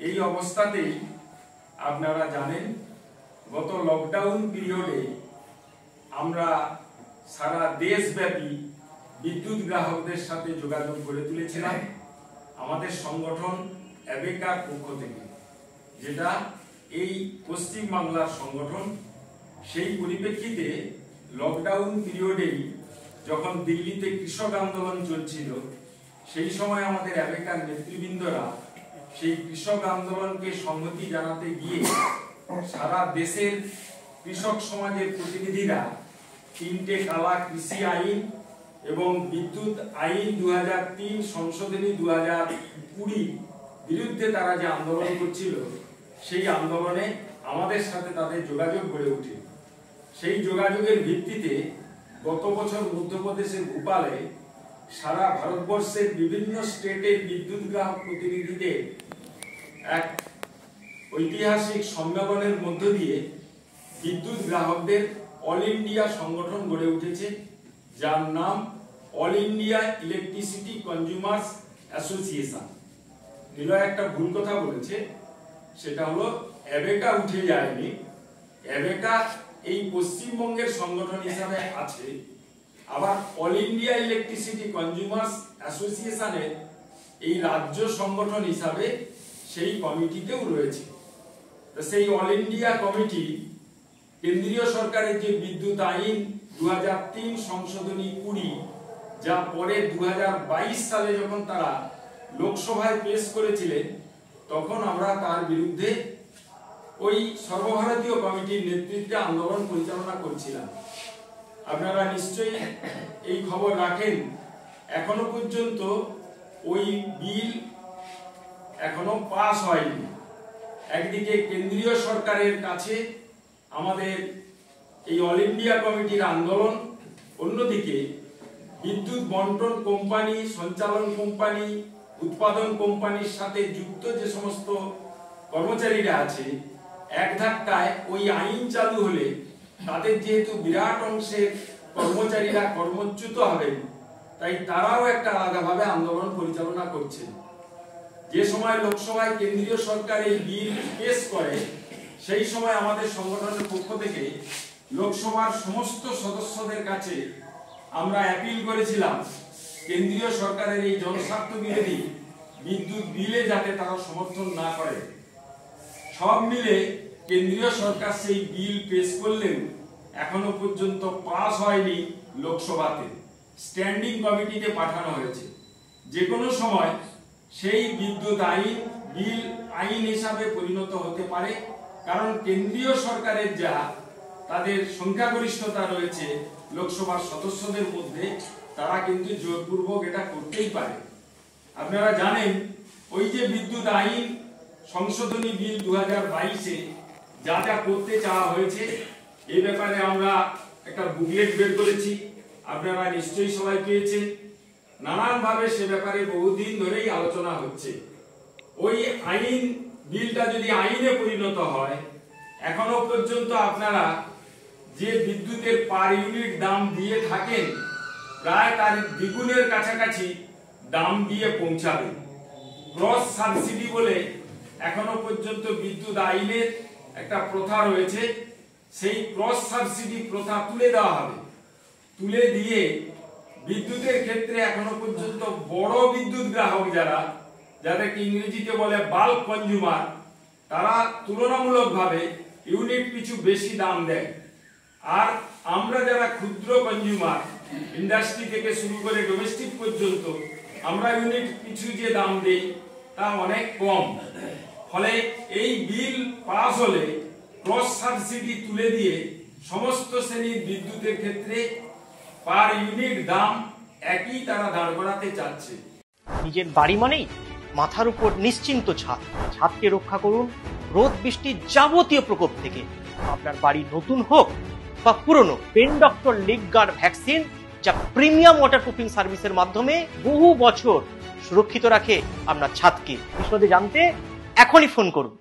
এই অবস্থাতেই আপনারা জানেন গত লকডাউন পিরিয়ডে আমরা সারা দেশব্যাপী বিদ্যুৎ গ্রাহকদের সাথে যোগাযোগ গড়ে তুলেছিলাম আমাদের সংগঠন অ্যাবেকার পক্ষ থেকে, যেটা এই পশ্চিম বাংলার সংগঠন। সেই পরিপ্রেক্ষিতে লকডাউন পিরিয়ডেই যখন দিল্লিতে কৃষক আন্দোলন চলছিল, সেই সময় আমাদের অ্যাবেকার নেতৃবৃন্দরা সেই কৃষক আন্দোলনকে সংহতি জানাতে গিয়ে সারা দেশের কৃষক সমাজের প্রতিনিধিরা 3টে কালা কৃষি আইন এবং বিদ্যুৎ আইন 2003 সংশোধনী 2020 বিরুদ্ধে তারা যে আন্দোলন করছিল, সেই আন্দোলনে আমাদের সাথে তাদের যোগাযোগ গড়ে ওঠে। সেই যোগাযোগের ভিত্তিতে গত বছর মধ্যপ্রদেশের ভোপালে সারা ভারতবর্ষের বিভিন্ন স্টেটের বিদ্যুৎ গ্রাহক প্রতিনিধিদের এক ঐতিহাসিক সম্মেলনের মধ্য দিয়ে বিদ্যুৎ গ্রাহকদের অল ইন্ডিয়া সংগঠন গড়ে উঠেছে, যার নাম all India electricity consumers association. Niloy একটা ভুল কথা বলেছে, সেটা হলো অ্যাবেকা উঠে যায়নি। অ্যাবেকা এই পশ্চিমবঙ্গের সংগঠন হিসাবে আছে, আবার অল ইন্ডিয়া ইলেকট্রিসিটি কনজিউমার্স অ্যাসোসিয়েশনের এই রাজ্য সংগঠন হিসাবে সেই কমিটিতেও রয়েছে। সেই অল ইন্ডিয়া কমিটি কেন্দ্রীয় সরকারের যে বিদ্যুৎ আইন 2003 সংশোধনী 20, যা পরে 2022 সালে যখন তারা লোকসভায় পেশ করেছিলেন, তখন আমরা তার বিরুদ্ধে ওই সর্বভারতীয় কমিটির নেতৃত্বে আন্দোলন পরিচালনা করছিলাম। আপনারা নিশ্চয়ই এই খবর রাখেন, এখনো পর্যন্ত ওই বিল এখনো পাস হয়নি। একদিকে কেন্দ্রীয় সরকারের কাছে আমাদের এই অল ইন্ডিয়া কমিটির আন্দোলন, অন্যদিকে বিদ্যুৎ বন্টন কোম্পানি, সঞ্চালন কোম্পানি, উৎপাদন কোম্পানির সাথে যুক্ত যে সমস্ত কর্মচারীরা আছে, এক ধাক্কায় ওই আইন চালু হলে তাদের যেহেতু বিরাট অংশের কর্মচারীরা কর্মচ্যুত হবেন, তাই তারাও একটা আলাদাভাবে আন্দোলন পরিচালনা করছে। যে সময় লোকসভায় কেন্দ্রীয় সরকার এই বিল পেশ করে, সেই সময় আমাদের সংগঠনের পক্ষ থেকে লোকসভার সমস্ত সদস্যদের কাছে আমরা অ্যাপিল করেছিলাম কেন্দ্রীয় সরকারের এই জনস্বার্থ বিরোধী বিদ্যুৎ বিলে যাতে তারা সমর্থন না করে। সব মিলে কেন্দ্রীয় সরকার সেই বিল পেশ করলেও এখনো পর্যন্ত পাস হয়নি লোকসভাতে, স্ট্যান্ডিং কমিটিতে পাঠানো হয়েছে। যে কোনো সময় সেই বিদ্যুৎ আইন বিল আইন হিসাবে পরিণত হতে পারে, কারণ কেন্দ্রীয় সরকারের যা তাদের সংখ্যাগরিষ্ঠতা রয়েছে লোকসভার সদস্যদের মধ্যে, তারা কিন্তু জোরপূর্বক এটা করতেই পারে। আপনারা জানেন ওই যে বিদ্যুৎ আইন সংশোধনী বিল 2022-এ যা যা করতে চাওয়া হয়েছে, এই ব্যাপারে আমরা একটা বুকলেট বের করেছি, আপনারা নিশ্চয়ই সবাই পেয়েছেন। নানানভাবে সে ব্যাপারে বহুদিন ধরেই আলোচনা হচ্ছে। ওই আইন বিলটা যদি আইনে পরিণত হয়, এখনো পর্যন্ত আপনারা যে বিদ্যুতের পার ইউনিট দাম দিয়ে থাকেন, প্রায় তার দ্বিগুণের কাছাকাছি দাম দিয়ে পৌঁছাবে। ক্রস সাবসিডি বলে এখনো পর্যন্ত বিদ্যুৎ আইনের একটা প্রথা রয়েছে, সেই ক্রস সাবসিডি প্রথা তুলে দেওয়া হবে। তুলে দিয়ে বিদ্যুতের ক্ষেত্রে এখনো পর্যন্ত বড় বিদ্যুৎ গ্রাহক যারা, যাদেরকে ইংরেজিতে বলে বাল্ক কনজিউমার, তারা তুলনামূলকভাবে ইউনিট পিছু বেশি দাম দেয়। আর আমরা যারা ক্ষুদ্র কনজিউমার, ইন্ডাস্ট্রি থেকে শুরু করে ডোমেস্টিক পর্যন্ত, আমরা ইউনিট পিছু যে দাম দেই তা অনেক কম। ফলে এই বিল পাস হলে ক্রস সাবসিডি তুলে দিয়ে সমস্ত শ্রেণীর বিদ্যুতের ক্ষেত্রে পার ইউনিট দাম একই তারা দাঁড় করাতে চাচ্ছে। নিজের বাড়ি মানেই মাথার উপর নিশ্চিন্ত ছাদ। ছাদকে রক্ষা করুন রোদ বৃষ্টির যাবতীয় প্রকোপ থেকে। আপনার বাড়ি নতুন হোক বা পুরনো, পেন ডক্টর লিগ গার্ড ভ্যাকসিন, যা প্রিমিয়াম ওয়াটারপ্রুফিং সার্ভিসের মাধ্যমে বহু বছর সুরক্ষিত রাখে আপনার ছাদকে। বিশদে জানতে এখনই ফোন করুন।